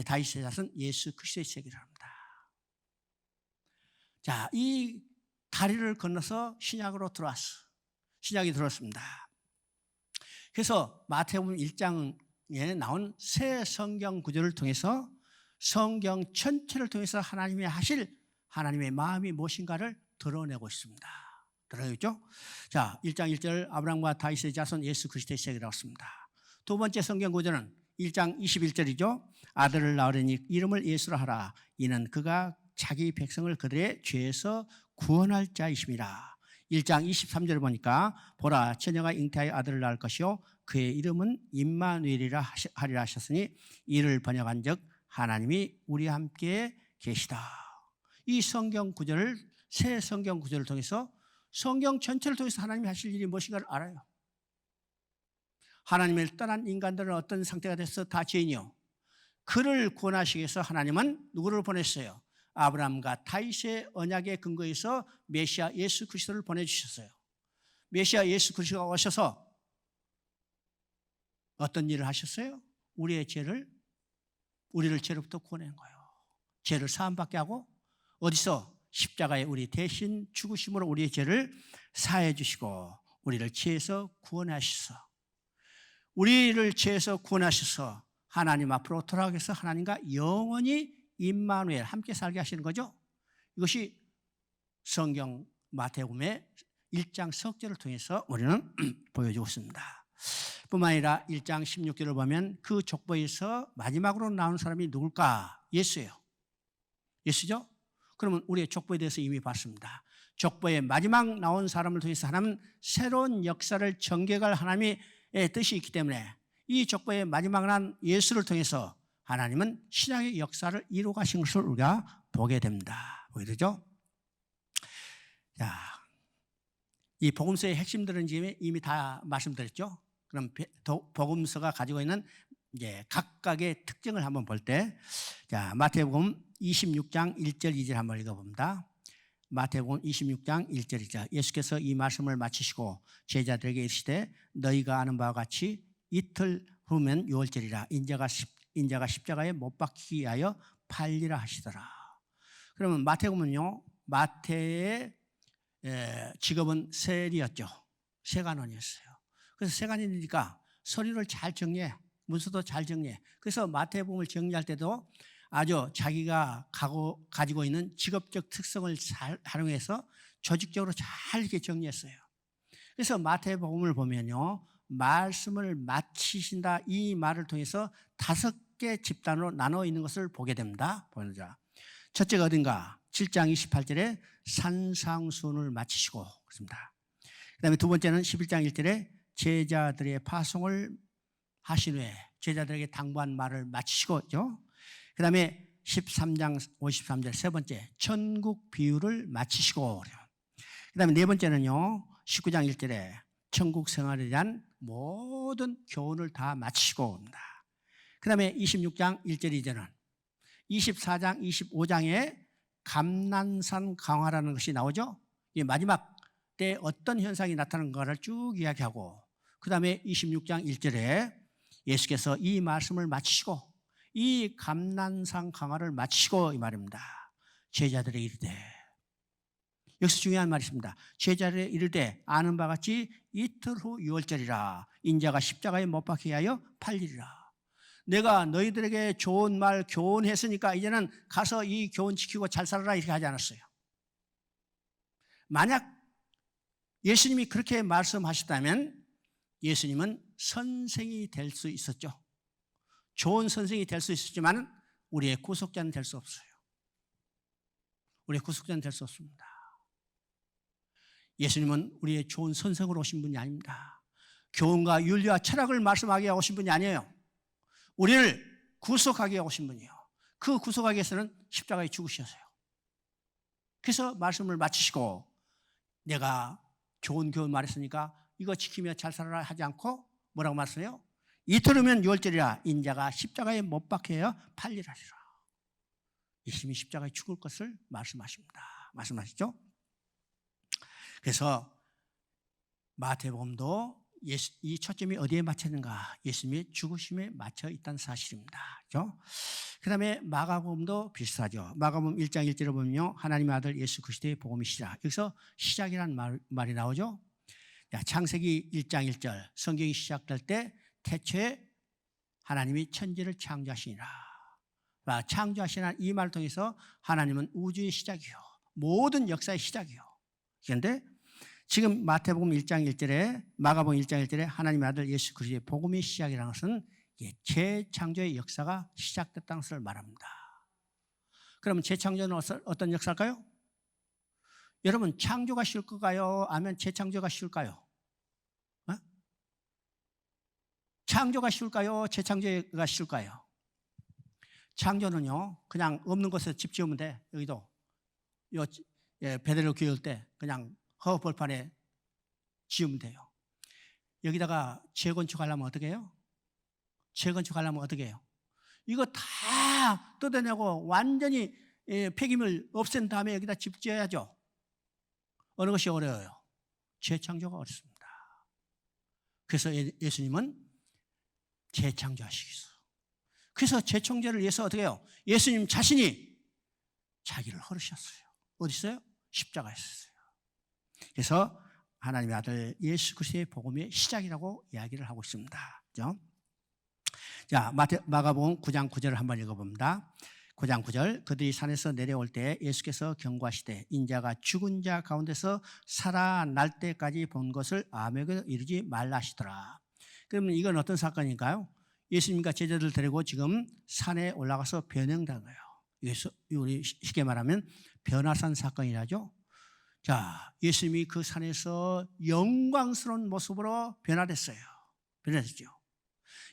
다윗의 자손 예수 그리스도의 세계를 합니다. 자, 이 다리를 건너서 신약으로 들어왔어. 신약이 들어왔습니다. 그래서 마태복음 1장에 나온 새 성경 구절을 통해서 성경 전체를 통해서 하나님이 하실 하나님의 마음이 무엇인가를 드러내고 있습니다. 드러내죠? 자, 1장 1절 아브라함과 다윗의 자손 예수 그리스도의 세계라고 했습니다. 두 번째 성경 구절은 1장 21절이죠. 아들을 낳으려니 이름을 예수라 하라. 이는 그가 자기 백성을 그들의 죄에서 구원할 자이심이라. 1장 23절을 보니까 보라 처녀가 잉태하여 아들을 낳을 것이요 그의 이름은 임마누엘이라 하리라 하셨으니 이를 번역한 즉 하나님이 우리와 함께 계시다. 이 성경 구절을 새 성경 구절을 통해서 성경 전체를 통해서 하나님이 하실 일이 무엇인가를 알아요. 하나님을 떠난 인간들은 어떤 상태가 됐어? 다 죄인이요. 그를 구원하시기 위해서 하나님은 누구를 보냈어요? 아브라함과 다윗의 언약의 근거에서 메시아 예수 그리스도를 보내주셨어요. 메시아 예수 그리스도가 오셔서 어떤 일을 하셨어요? 우리를 죄로부터 구원한 거예요. 죄를 사함받게 하고 어디서? 십자가에 우리 대신 죽으심으로 우리의 죄를 사해 주시고 우리를 죄에서 구원하셔서 우리를 죄에서 구원하셔서 하나님 앞으로 돌아가게 해서 하나님과 영원히 임마누엘 함께 살게 하시는 거죠. 이것이 성경 마태복음의 1장 석절을 통해서 우리는 보여주고 있습니다. 뿐만 아니라 1장 16절을 보면 그 족보에서 마지막으로 나온 사람이 누굴까? 예수예요. 예수죠? 그러면 우리의 족보에 대해서 이미 봤습니다. 족보의 마지막 나온 사람을 통해서 하나님은 새로운 역사를 전개할 하나님의 뜻이 있기 때문에 이 족보의 마지막 난 예수를 통해서 하나님은 신약의 역사를 이루어 가신 것을 우리가 보게 됩니다. 보게 되죠? 자, 이 복음서의 핵심들은 지금 이미 다 말씀드렸죠? 그럼 복음서가 가지고 있는 이제 각각의 특징을 한번 볼 때, 자, 마태복음 26장 1절 2절 한번 읽어봅니다. 마태복음 26장 1절 2절. 예수께서 이 말씀을 마치시고 제자들에게 이르시되 너희가 아는 바와 같이 이틀 후면 유월절이라 인자가 십자가에 못 박히기 위하여 팔리라 하시더라. 그러면 마태복음은요, 마태의 직업은 세리였죠. 세관원이었어요. 그래서 세관원이니까 서류를 잘 정리해, 문서도 잘 정리해. 그래서 마태복음을 정리할 때도 아주 자기가 가지고 있는 직업적 특성을 잘 활용해서 조직적으로 잘 이렇게 정리했어요. 그래서 마태복음을 보면요, 말씀을 마치신다 이 말을 통해서 5개 집단으로 나눠 있는 것을 보게 됩니다. 보자. 첫째가 어딘가 7장 28절에 산상수훈을 마치시고 그렇습니다. 그 다음에 두 번째는 11장 1절에 제자들의 파송을 하신 후에 제자들에게 당부한 말을 마치시고죠. 그 다음에 13장 53절 세 번째 천국 비유를 마치시고, 그 다음에 네 번째는요 19장 1절에 천국 생활에 대한 모든 교훈을 다 마치시고 옵니다. 그 다음에 26장 1절 2절은 24장 25장에 감난산 강화라는 것이 나오죠. 이 마지막 때 어떤 현상이 나타나는가를 쭉 이야기하고, 그 다음에 26장 1절에 예수께서 이 말씀을 마치시고 이 감난산 강화를 마치시고 이 말입니다. 제자들의 이르되, 여기서 중요한 말이 있습니다. 제자들의 이르되 아는 바와 같이 이틀 후 유월절이라 인자가 십자가에 못 박히게 하여 팔리리라. 내가 너희들에게 좋은 말 교훈했으니까 이제는 가서 이 교훈 지키고 잘 살아라 이렇게 하지 않았어요. 만약 예수님이 그렇게 말씀하셨다면 예수님은 선생이 될 수 있었죠. 좋은 선생이 될 수 있었지만 우리의 구속자는 될 수 없어요. 우리의 구속자는 될 수 없습니다. 예수님은 우리의 좋은 선생으로 오신 분이 아닙니다. 교훈과 윤리와 철학을 말씀하게 오신 분이 아니에요. 우리를 구속하게 오신 분이에요. 그 구속하기 위해서는 십자가에 죽으셨어요. 그래서 말씀을 마치시고 내가 좋은 교훈 말했으니까 이거 지키며 잘 살아라 하지 않고 뭐라고 말씀해요? 이틀 후면 유월절이라 인자가 십자가에 못 박혀야 팔리라리라. 예수님이 십자가에 죽을 것을 말씀하시죠. 그래서 마태복음도 이 초점이 어디에 맞췄는가? 예수님의 죽으심에 맞춰 있다는 사실입니다. 그렇죠? 그 다음에 마가복음도 비슷하죠. 마가복음 1장 1절에 보면요, 하나님의 아들 예수 그리스도의 복음이시라. 여기서 시작이라는 말이 나오죠. 창세기 1장 1절 성경이 시작될 때 태초에 하나님이 천지를 창조하시니라. 창조하시는 이 말을 통해서 하나님은 우주의 시작이요, 모든 역사의 시작이요. 그런데 지금 마태복음 1장 1절에 마가복음 1장 1절에 하나님의 아들 예수 그리스도의 복음의 시작이라는 것은 재창조의 역사가 시작됐다는 것을 말합니다. 그러면 재창조는 어떤 역사일까요? 여러분, 창조가 쉬울까요? 아니면 재창조가 쉬울까요? 창조가 쉬울까요? 재창조가 쉬울까요? 창조는요, 그냥 없는 곳에 집 지으면 돼. 여기도 베드로 교회 올 때 그냥 허벌판에 지으면 돼요. 여기다가 재건축하려면 어떻게 해요? 재건축하려면 어떻게 해요? 이거 다 뜯어내고 완전히 폐기물 없앤 다음에 여기다 집 지어야죠. 어느 것이 어려워요? 재창조가 어렵습니다. 그래서 예수님은 재창조하시기 위해서, 그래서 재창조를 위해서 어떻게 해요? 예수님 자신이 자기를 헐으셨어요. 어디 있어요? 십자가에 있었어요. 그래서 하나님의 아들 예수 그리스도의 복음의 시작이라고 이야기를 하고 있습니다. 그렇죠? 자, 마가복음 9장 9절을 한번 읽어봅니다. 9장 9절 그들이 산에서 내려올 때 예수께서 경고하시되 인자가 죽은 자 가운데서 살아날 때까지 본 것을 아무에게도 이르지 말라 하시더라. 그러면 이건 어떤 사건인가요? 예수님과 제자들 데리고 지금 산에 올라가서 변형된 거예요. 우리 쉽게 말하면 변화산 사건이라죠. 자, 예수님이 그 산에서 영광스러운 모습으로 변화됐어요. 변화됐죠.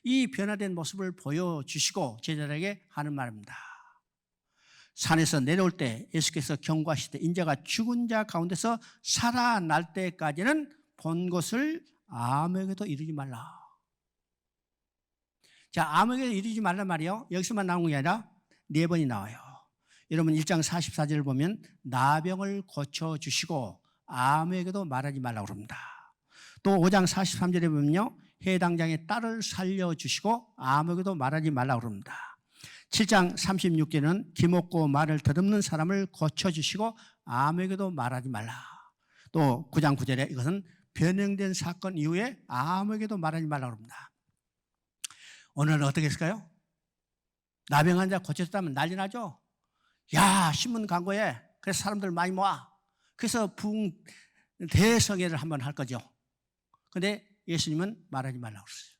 이 변화된 모습을 보여주시고 제자들에게 하는 말입니다. 산에서 내려올 때 예수께서 경고하실 때 인자가 죽은 자 가운데서 살아날 때까지는 본 것을 아무에게도 이루지 말라. 자, 아무에게도 이루지 말란 말이요. 여기서만 나오는 게 아니라 4번이 나와요. 여러분 1장 44절을 보면 나병을 고쳐주시고 아무에게도 말하지 말라고 그럽니다. 또 5장 43절에 보면요. 해당장의 딸을 살려주시고 아무에게도 말하지 말라고 그럽니다. 7장 36절은 기먹고 말을 더듬는 사람을 고쳐주시고 아무에게도 말하지 말라. 또 9장 9절에 이것은 변형된 사건 이후에 아무에게도 말하지 말라고 합니다. 오늘은 어떻게 했을까요? 나병 환자 고쳤다면 난리 나죠? 야, 신문 광고에 그래서 사람들 많이 모아. 그래서 대성회를 한번 할 거죠. 그런데 예수님은 말하지 말라고 그랬어요.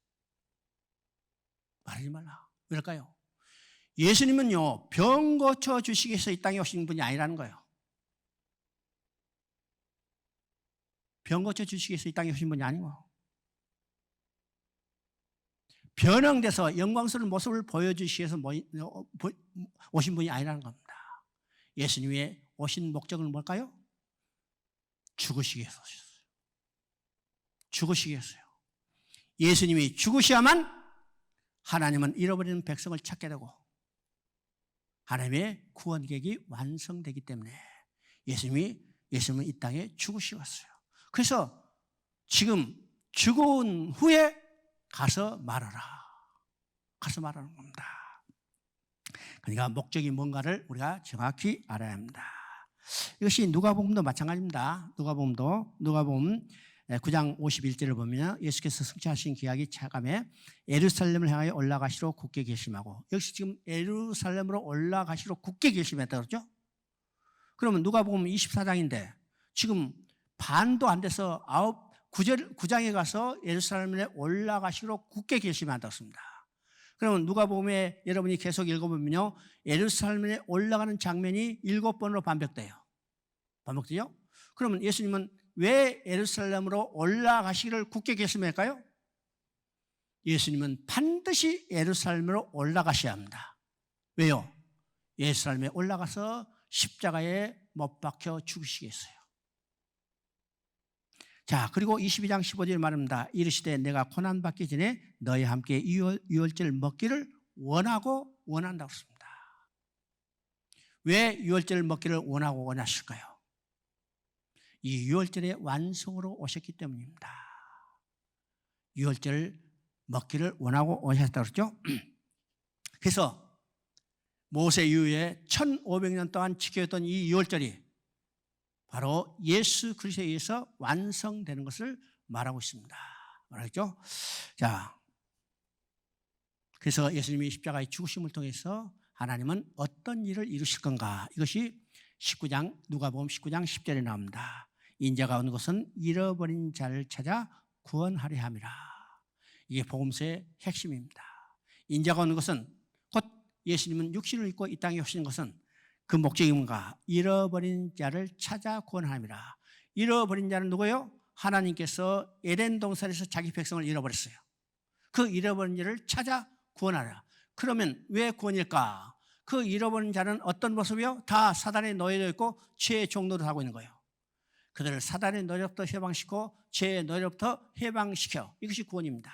말하지 말라. 왜일까요? 예수님은요, 병 고쳐주시기 위해서 이 땅에 오신 분이 아니라는 거예요. 병 고쳐주시기 위해서 이 땅에 오신 분이 아니고 변형돼서 영광스러운 모습을 보여주시기 위해서 오신 분이 아니라는 겁니다. 예수님의 오신 목적은 뭘까요? 죽으시기 위해서 오셨어요. 죽으시기 위해서요. 예수님이 죽으셔야만 하나님은 잃어버리는 백성을 찾게 되고 하나님의 구원 계획이 완성되기 때문에 예수님은 이 땅에 죽으시었어요. 그래서 지금 죽은 후에 가서 말하라. 가서 말하는 겁니다. 그러니까 목적이 뭔가를 우리가 정확히 알아야 합니다. 이것이 누가복음도 마찬가지입니다. 누가복음 9장 51절을 보면 예수께서 승천하신 기약이 차감해 예루살렘을 향하여 올라가시러 굳게 결심하고 역시 지금 예루살렘으로 올라가시러 굳게 결심했다 그러죠. 그러면 누가복음 24장인데 지금 반도 안 돼서 9장에 가서 예루살렘에 올라가시러 굳게 결심한다고 했습니다. 그러면 누가복음에 여러분이 계속 읽어보면요, 예루살렘에 올라가는 장면이 7번으로 반복돼요. 반복되죠? 그러면 예수님은 왜 예루살렘으로 올라가시기를 굳게 결심할까요? 예수님은 반드시 예루살렘으로 올라가셔야 합니다. 왜요? 예루살렘에 올라가서 십자가에 못 박혀 죽으시기 위해서요. 자, 그리고 22장 15절에 말합니다. 이르시되 내가 고난받기 전에 너희와 함께 유월절 먹기를 원한다고 했습니다. 왜 유월절 먹기를 원하고 원하실까요? 이 유월절의 완성으로 오셨기 때문입니다. 유월절 먹기를 원하고 오셨다고 그랬죠? 그래서 모세 이후에 1500년 동안 지켜졌던 이 유월절이 바로 예수 그리스도에 의해서 완성되는 것을 말하고 있습니다. 말하겠죠? 자, 그래서 예수님이 십자가의 죽으심을 통해서 하나님은 어떤 일을 이루실 건가? 이것이 누가복음 19장 10절에 나옵니다. 인자가 온 것은 잃어버린 자를 찾아 구원하려 함이라. 이게 복음서의 핵심입니다. 인자가 온 것은 곧 예수님은 육신을 입고 이 땅에 오신 것은 그 목적이 뭔가? 잃어버린 자를 찾아 구원함이라. 잃어버린 자는 누구예요? 하나님께서 에덴 동산에서 자기 백성을 잃어버렸어요. 그 잃어버린 자를 찾아 구원하라. 그러면 왜 구원일까? 그 잃어버린 자는 어떤 모습이요? 다 사단의 노예되어 있고 죄의 종노릇 하고 있는 거예요. 그들을 사단의 노예로부터 해방시키고 죄의 노예로부터 해방시켜. 이것이 구원입니다.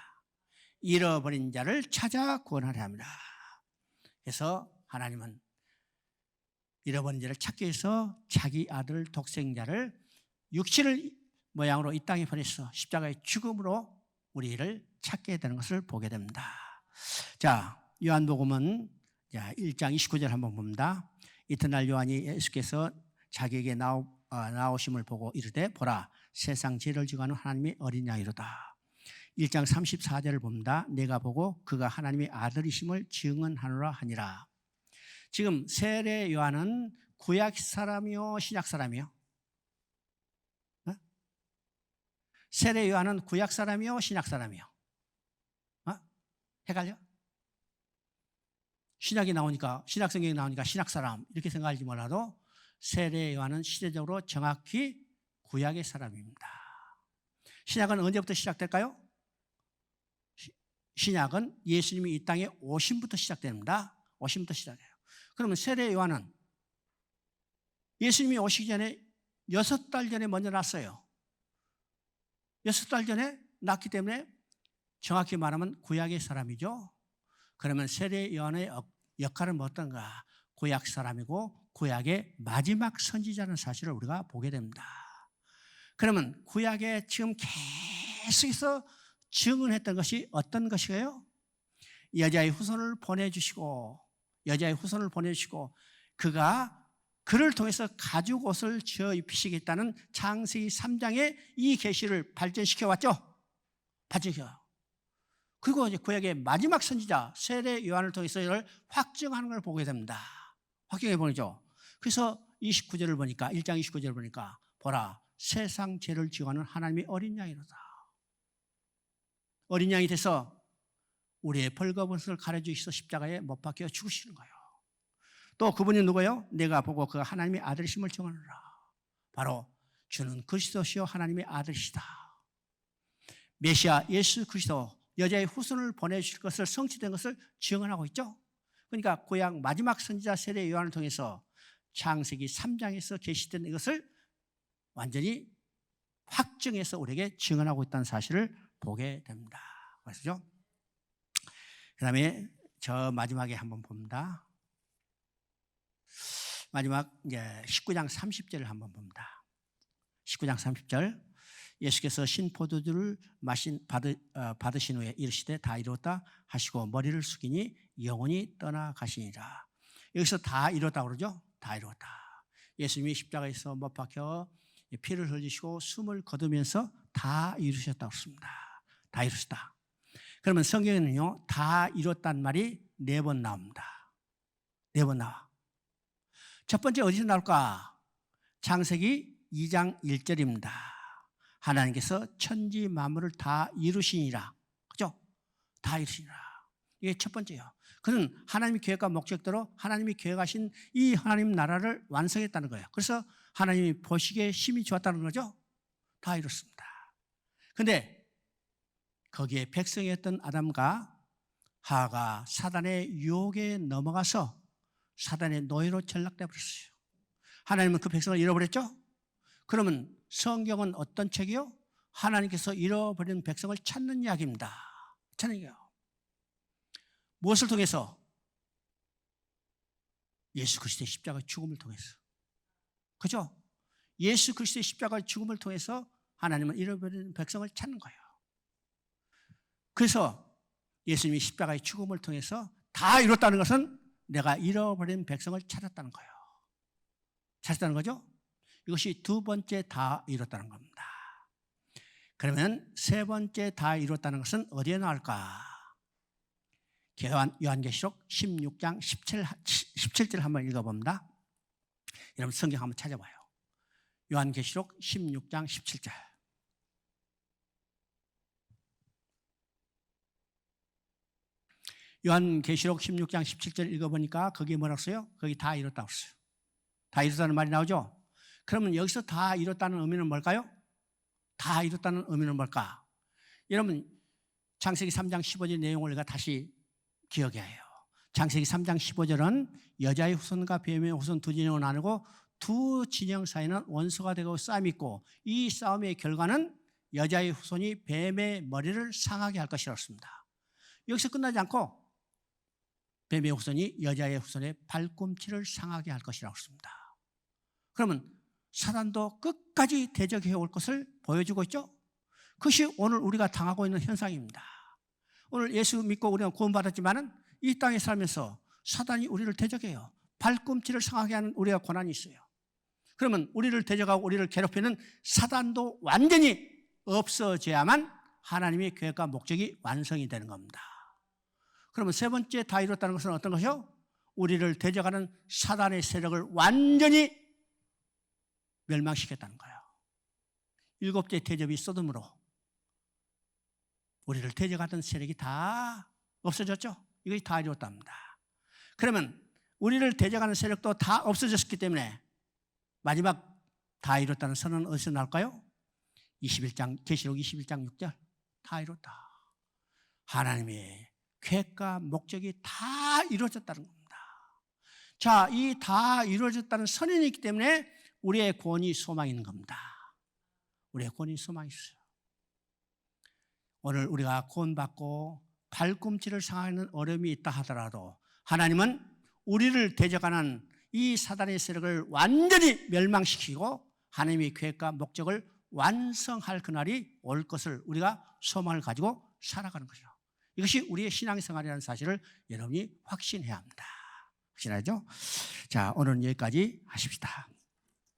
잃어버린 자를 찾아 구원하려 합니다. 그래서 하나님은 잃어버린 자를 찾기 위해서 자기 아들 독생자를 육신을 모양으로 이 땅에 보내서 십자가의 죽음으로 우리를 찾게 되는 것을 보게 됩니다. 자, 요한복음은 1장 29절 한번 봅니다. 이튿날 요한이 예수께서 자기에게 나오심을 보고 이르되 보라 세상 죄를 지고 하는 하나님의 어린 양이로다. 1장 34절을 봅니다. 내가 보고 그가 하나님의 아들이심을 증언하노라 하니라. 지금 세례 요한은 구약 사람이요 신약 사람이요? 세례 요한은 구약 사람이요 신약 사람이요? 헷갈려? 신약 성경이 나오니까 신약 사람 이렇게 생각할지 몰라도 세례 요한은 시대적으로 정확히 구약의 사람입니다. 신약은 언제부터 시작될까요? 신약은 예수님이 이 땅에 오심부터 시작됩니다. 오심부터 시작해요. 그러면 세례 요한은 예수님이 오시기 전에 6달 전에 먼저 났어요. 6달 전에 났기 때문에 정확히 말하면 구약의 사람이죠. 그러면 세례 요한의 역할은 어떤가? 구약 사람이고 구약의 마지막 선지자라는 사실을 우리가 보게 됩니다. 그러면 구약에 지금 계속해서 증언했던 것이 어떤 것이에요? 여자의 후손을 보내주시고 그가 그를 통해서 가죽 옷을 지어 입히시겠다는 창세기 3장의 이 계시를 발전시켜 왔죠. 발전시켜. 그리고 이제 구약의 마지막 선지자 세례 요한을 통해서 이를 확증하는 걸 보게 됩니다. 확증해 보죠. 그래서 29절을 보니까 1장 29절을 보니까 보라 세상 죄를 지어가는 하나님의 어린 양이로다. 어린 양이 돼서 우리의 벌거벗을 가려주셔서 십자가에 못 박혀 죽으시는 거예요. 또 그분이 누구예요? 내가 보고 그 하나님의 아들이심을 증언하노라. 바로 주는 그리스도시요 하나님의 아들이시다. 메시아 예수 그리스도 여자의 후손을 보내주실 것을 성취된 것을 증언하고 있죠. 그러니까 구약 마지막 선지자 세례 요한을 통해서 창세기 3장에서 계시된 이것을 완전히 확증해서 우리에게 증언하고 있다는 사실을 보게 됩니다. 그래서죠. 그 다음에 저 마지막에 한번 봅니다. 마지막 이제 19장 30절을 한번 봅니다. 19장 30절 예수께서 신포도주를 받으신 후에 이르시되 다 이루었다 하시고 머리를 숙이니 영혼이 떠나가시니라. 여기서 다 이뤘다 그러죠. 다 이뤘다. 예수님이 십자가에서 못 박혀 피를 흘리시고 숨을 거두면서 다 이루셨다고 했습니다. 다 이루셨다. 그러면 성경에는요 다 이뤘다는 말이 4번 나옵니다. 4번 나와. 첫 번째 어디서 나올까? 창세기 2장 1절입니다. 하나님께서 천지 만물을 다 이루시니라. 그죠? 다 이루시니라. 이게 첫 번째예요. 그는 하나님의 계획과 목적대로 하나님이 계획하신 이 하나님 나라를 완성했다는 거예요. 그래서 하나님이 보시기에 심히 좋았다는 거죠. 다 이뤘습니다. 그런데 거기에 백성이었던 아담과 하와가 사단의 유혹에 넘어가서 사단의 노예로 전락돼 버렸어요. 하나님은 그 백성을 잃어버렸죠. 그러면 성경은 어떤 책이요? 하나님께서 잃어버린 백성을 찾는 이야기입니다. 찾는 이야기요. 무엇을 통해서? 예수 그리스도의 십자가의 죽음을 통해서. 그죠? 예수 그리스도의 십자가의 죽음을 통해서 하나님은 잃어버린 백성을 찾는 거예요. 그래서 예수님이 십자가의 죽음을 통해서 다 이뤘다는 것은 내가 잃어버린 백성을 찾았다는 거예요. 찾았다는 거죠? 이것이 두 번째 다 이뤘다는 겁니다. 그러면 세 번째 다 이뤘다는 것은 어디에 나올까? 요한계시록 16장 17절 한번 읽어봅니다. 여러분 성경 한번 찾아봐요. 요한계시록 16장 17절. 요한계시록 16장 17절 읽어보니까 거기에 뭐라고 써요? 거기 다 이뤘다고 써요. 다 이뤘다는 말이 나오죠? 그러면 여기서 다 이뤘다는 의미는 뭘까요? 다 이뤘다는 의미는 뭘까? 여러분 창세기 3장 15절 내용을 우리가 다시 기억해야 해요. 창세기 3장 15절은 여자의 후손과 뱀의 후손 두 진영을 나누고 두 진영 사이는 원수가 되고 싸움이 있고 이 싸움의 결과는 여자의 후손이 뱀의 머리를 상하게 할 것이라고 했습니다. 여기서 끝나지 않고 뱀의 후손이 여자의 후손의 발꿈치를 상하게 할 것이라고 했습니다. 그러면 사단도 끝까지 대적해 올 것을 보여주고 있죠. 그것이 오늘 우리가 당하고 있는 현상입니다. 오늘 예수 믿고 우리가 구원받았지만은 이 땅에 살면서 사단이 우리를 대적해요. 발꿈치를 상하게 하는 우리가 고난이 있어요. 그러면 우리를 대적하고 우리를 괴롭히는 사단도 완전히 없어져야만 하나님의 계획과 목적이 완성이 되는 겁니다. 그러면 세 번째 다 이뤘다는 것은 어떤 것이요? 우리를 대적하는 사단의 세력을 완전히 멸망시켰다는 거예요. 7째 대접이 소돔으로 우리를 대적하던 세력이 다 없어졌죠. 이것이 다 이뤘답니다. 그러면 우리를 대적하는 세력도 다 없어졌기 때문에 마지막 다 이뤘다는 선언은 어디서 나올까요? 21장 계시록 21장 6절. 다 이뤘다. 하나님의 계획과 목적이 다 이루어졌다는 겁니다. 자, 이 다 이루어졌다는 선언이 있기 때문에 우리의 구원이 소망이 있는 겁니다. 우리의 구원이 소망이 있어요. 오늘 우리가 구원받고 발꿈치를 상하는 어려움이 있다 하더라도 하나님은 우리를 대적하는 이 사단의 세력을 완전히 멸망시키고 하나님의 계획과 목적을 완성할 그날이 올 것을 우리가 소망을 가지고 살아가는 거죠. 이것이 우리의 신앙생활이라는 사실을 여러분이 확신해야 합니다. 확신하죠? 자, 오늘은 여기까지 하십시다.